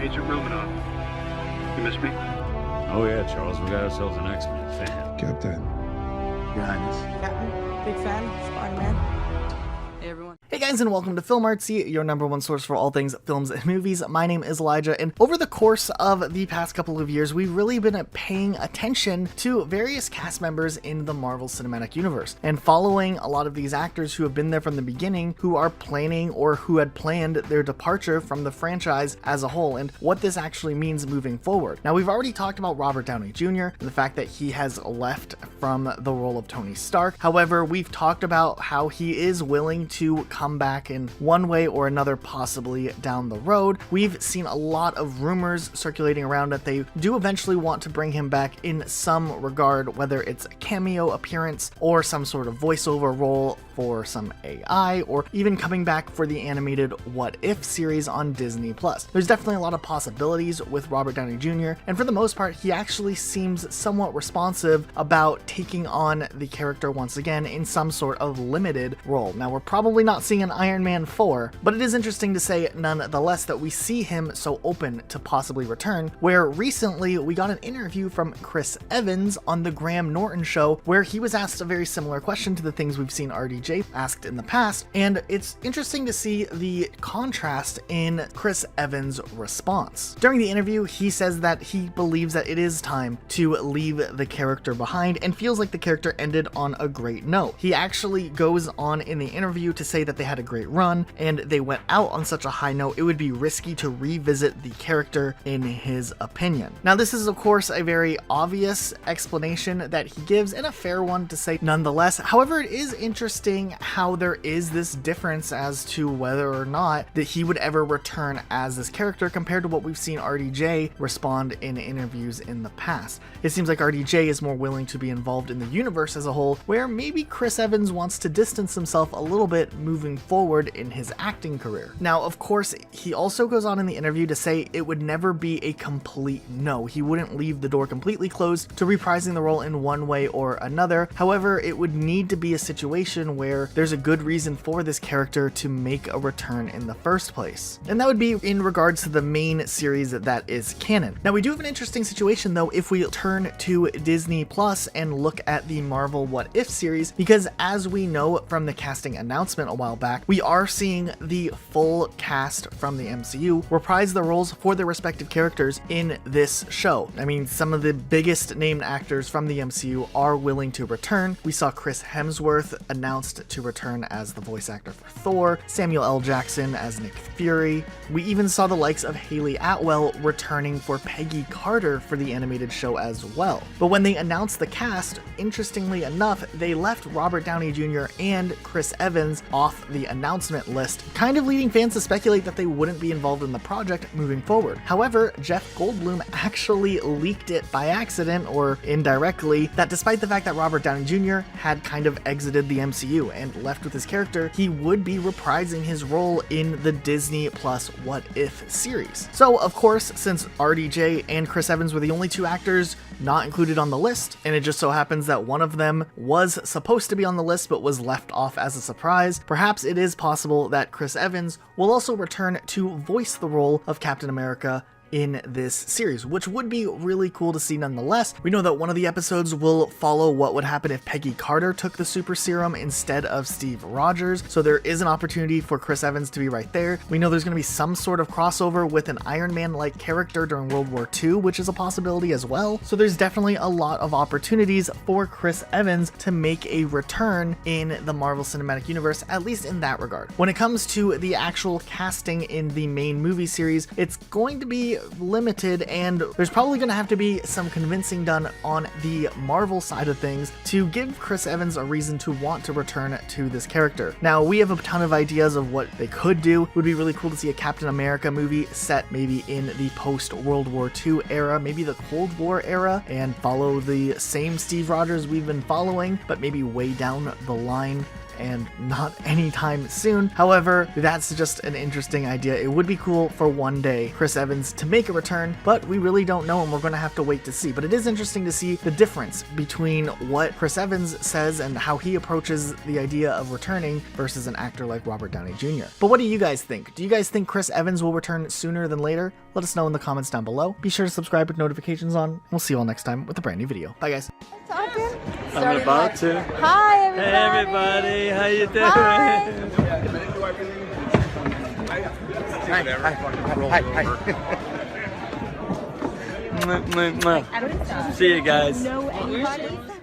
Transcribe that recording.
Agent Romanoff. You miss me? Oh yeah, Charles, we got ourselves an X-Men fan. Captain. Your Highness. Captain, big fan, Spider-Man. Hey everyone. Hey guys, and welcome to FilmArtsy, your number one source for all things films and movies. My name is Elijah, and over the course of the past couple of years, we've really been paying attention to various cast members in the Marvel Cinematic Universe, and following a lot of these actors who have been there from the beginning, who are planning or who had planned their departure from the franchise as a whole, and what this actually means moving forward. Now, we've already talked about Robert Downey Jr. and the fact that he has left from the role of Tony Stark. However, we've talked about how he is willing to come back in one way or another, possibly down the road. We've seen a lot of rumors circulating around that they do eventually want to bring him back in some regard, whether it's a cameo appearance or some sort of voiceover role for some AI, or even coming back for the animated What If series on Disney+. There's definitely a lot of possibilities with Robert Downey Jr., and for the most part, he actually seems somewhat responsive about taking on the character once again in some sort of limited role. Now, we're probably not seeing an Iron Man 4, but it is interesting to say nonetheless that we see him so open to possibly return, where recently we got an interview from Chris Evans on the Graham Norton show, where he was asked a very similar question to the things we've seen RDJ asked in the past, and it's interesting to see the contrast in Chris Evans' response. During the interview, he says that he believes that it is time to leave the character behind and feels like the character ended on a great note. He actually goes on in the interview to say that they had a great run and they went out on such a high note it would be risky to revisit the character, in his opinion. Now, this is of course a very obvious explanation that he gives, and a fair one to say nonetheless. However, it is interesting how there is this difference as to whether or not that he would ever return as this character compared to what we've seen RDJ respond in interviews in the past. It seems like RDJ is more willing to be involved in the universe as a whole, where maybe Chris Evans wants to distance himself a little bit moving forward in his acting career. Now, of course, he also goes on in the interview to say it would never be a complete no. He wouldn't leave the door completely closed to reprising the role in one way or another. However, it would need to be a situation where there's a good reason for this character to make a return in the first place. And that would be in regards to the main series that is canon. Now, we do have an interesting situation though if we turn to Disney Plus and look at the Marvel What If series, because as we know from the casting announcement a while back, we are seeing the full cast from the MCU reprise the roles for their respective characters in this show. I mean, some of the biggest named actors from the MCU are willing to return. We saw Chris Hemsworth announced to return as the voice actor for Thor, Samuel L. Jackson as Nick Fury. We even saw the likes of Haley Atwell returning for Peggy Carter for the animated show as well. But when they announced the cast, interestingly enough, they left Robert Downey Jr. and Chris Evans off the announcement list, kind of leading fans to speculate that they wouldn't be involved in the project moving forward. However, Jeff Goldblum actually leaked it by accident or indirectly that despite the fact that Robert Downey Jr. had kind of exited the MCU and left with his character, he would be reprising his role in the Disney Plus What If series. So, of course, since RDJ and Chris Evans were the only two actors not included on the list, and it just so happens that one of them was supposed to be on the list but was left off as a surprise, perhaps it is possible that Chris Evans will also return to voice the role of Captain America in this series, which would be really cool to see nonetheless. We know that one of the episodes will follow what would happen if Peggy Carter took the super serum instead of Steve Rogers, so there is an opportunity for Chris Evans to be right there. We know there's going to be some sort of crossover with an Iron Man-like character during World War II, which is a possibility as well, so there's definitely a lot of opportunities for Chris Evans to make a return in the Marvel Cinematic Universe, at least in that regard. When it comes to the actual casting in the main movie series, it's going to be limited, and there's probably going to have to be some convincing done on the Marvel side of things to give Chris Evans a reason to want to return to this character. Now, we have a ton of ideas of what they could do. It would be really cool to see a Captain America movie set maybe in the post-World War II era, maybe the Cold War era, and follow the same Steve Rogers we've been following, but maybe way down the line. and not anytime soon. However, that's just an interesting idea. It would be cool for one day Chris Evans to make a return, but we really don't know, and we're going to have to wait to see. But it is interesting to see the difference between what Chris Evans says and how he approaches the idea of returning versus an actor like Robert Downey Jr. But what do you guys think? Do you guys think Chris Evans will return sooner than later? Let us know in the comments down below. Be sure to subscribe with notifications on. We'll see you all next time with a brand new video. Bye, guys. I'm about to. Hi, everybody. Hey, everybody. How you doing? Hi. See you guys. Know anybody?